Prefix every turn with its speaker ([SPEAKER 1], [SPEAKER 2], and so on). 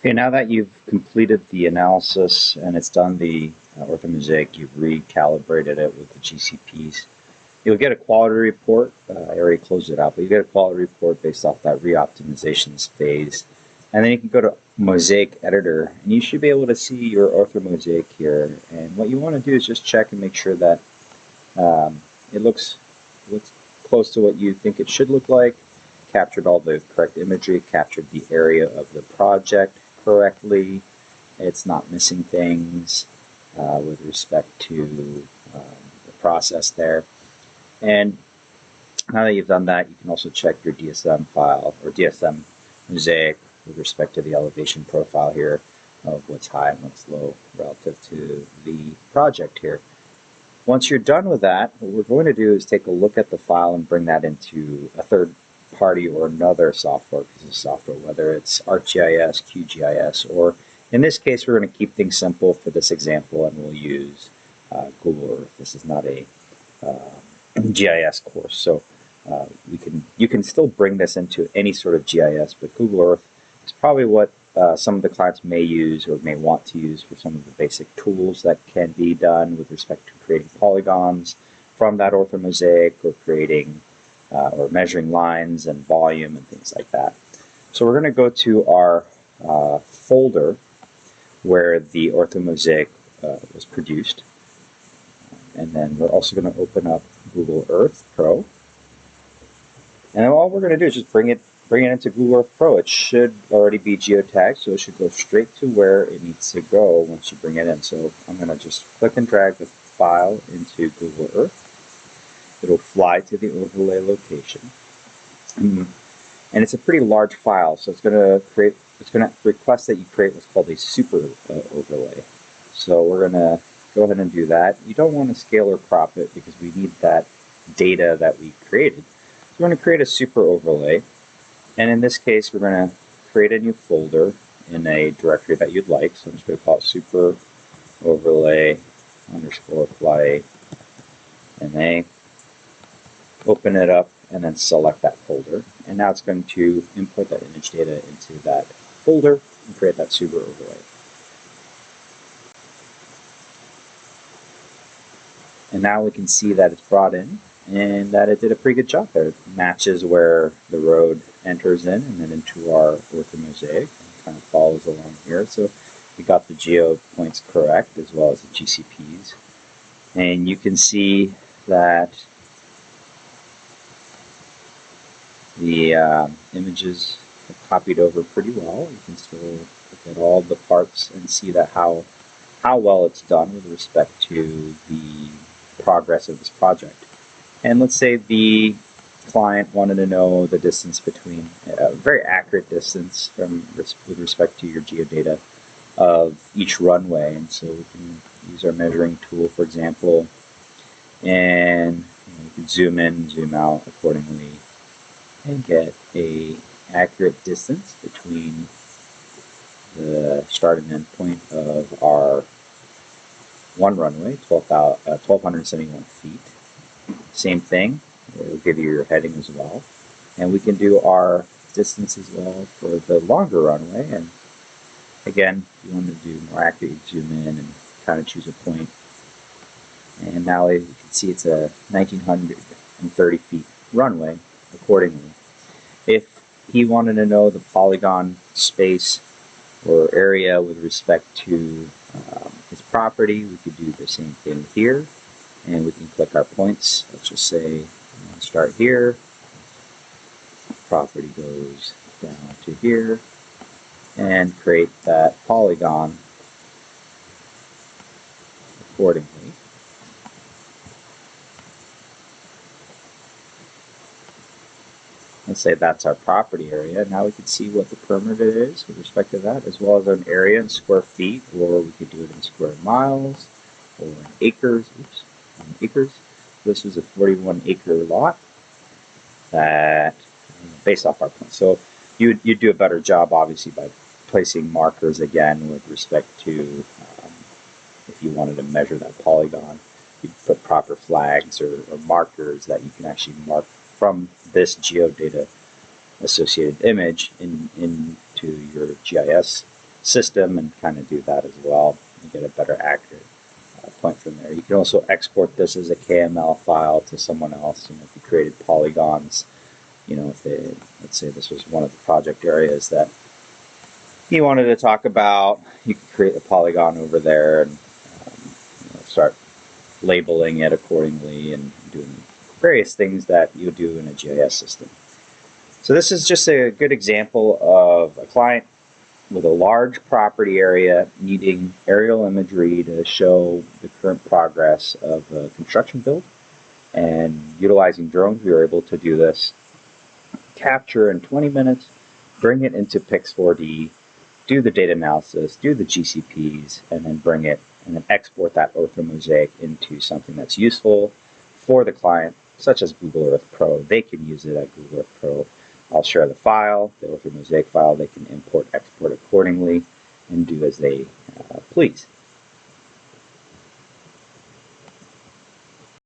[SPEAKER 1] Okay, now that you've completed the analysis and it's done the orthomosaic, you've recalibrated it with the GCPs, you'll get a quality report. I already closed it out, but you get a quality report based off that reoptimizations phase. And then you can go to Mosaic Editor, and you should be able to see your orthomosaic here. And what you want to do is just check and make sure that it looks close to what you think it should look like, captured all the correct imagery, captured the area of the project correctly. It's not missing things with respect to the process there. And now that you've done that, you can also check your DSM file or DSM mosaic with respect to the elevation profile here of what's high and what's low relative to the project here. Once you're done with that, what we're going to do is take a look at the file and bring that into a third party or another piece of software, whether it's ArcGIS, QGIS, or in this case, we're going to keep things simple for this example, and we'll use Google Earth. This is not a GIS course, so you can still bring this into any sort of GIS, but Google Earth is probably what some of the clients may use or may want to use for some of the basic tools that can be done with respect to creating polygons from that orthomosaic or creating or measuring lines and volume and things like that. So we're going to go to our folder where the orthomosaic was produced. And then we're also going to open up Google Earth Pro. And then all we're going to do is just bring it into Google Earth Pro. It should already be geotagged, so it should go straight to where it needs to go once you bring it in. So I'm going to just click and drag the file into Google Earth. It'll fly to the overlay location. And it's a pretty large file, so it's going to request that you create what's called a super overlay. So we're going to go ahead and do that. You don't want to scale or crop it because we need that data that we created. So we're going to create a super overlay. And in this case, we're going to create a new folder in a directory that you'd like. So I'm just going to call it super overlay underscore fly MA. Open it up and then select that folder. And now it's going to import that image data into that folder and create that super overlay. And now we can see that it's brought in and that it did a pretty good job there. It matches where the road enters in and then into our orthomosaic. It kind of follows along here. So we got the geo points correct as well as the GCPs. And you can see that the images have copied over pretty well. You can still look at all the parts and see that how well it's done with respect to the progress of this project. And let's say the client wanted to know the distance between, a very accurate distance with respect to your geodata of each runway. And so we can use our measuring tool, for example, and we can zoom in, zoom out accordingly and get a accurate distance between the start and end point of our one runway, 1,271 feet. Same thing, it will give you your heading as well. And we can do our distance as well for the longer runway. And again, if you want to do more accurate, zoom in and kind of choose a point. And now you can see it's a 1,930 feet runway accordingly. If he wanted to know the polygon space or area with respect to his property, we could do the same thing here. And we can click our points. Let's just say start here. Property goes down to here. And create that polygon accordingly. Let's say that's our property area. Now we can see what the perimeter is with respect to that, as well as an area in square feet, or we could do it in square miles, or in acres. Oops, in acres. This is a 41-acre lot that, based off our plan. So you'd do a better job, obviously, by placing markers again with respect to if you wanted to measure that polygon. You'd put proper flags or markers that you can actually mark from this geodata associated image into your GIS system and kind of do that as well. You get a better accurate point from there. You can also export this as a KML file to someone else. If you created polygons, if they, let's say this was one of the project areas that you wanted to talk about, you could create a polygon over there and start labeling it accordingly and doing various things that you do in a GIS system. So this is just a good example of a client with a large property area needing aerial imagery to show the current progress of a construction build. And utilizing drones, we were able to do this, capture in 20 minutes, bring it into Pix4D, do the data analysis, do the GCPs, and then bring it and then export that OrthoMosaic into something that's useful for the client, such as Google Earth Pro. They can use it at Google Earth Pro. I'll share the file, the OrthoMosaic file. They can import, export accordingly, and do as they please.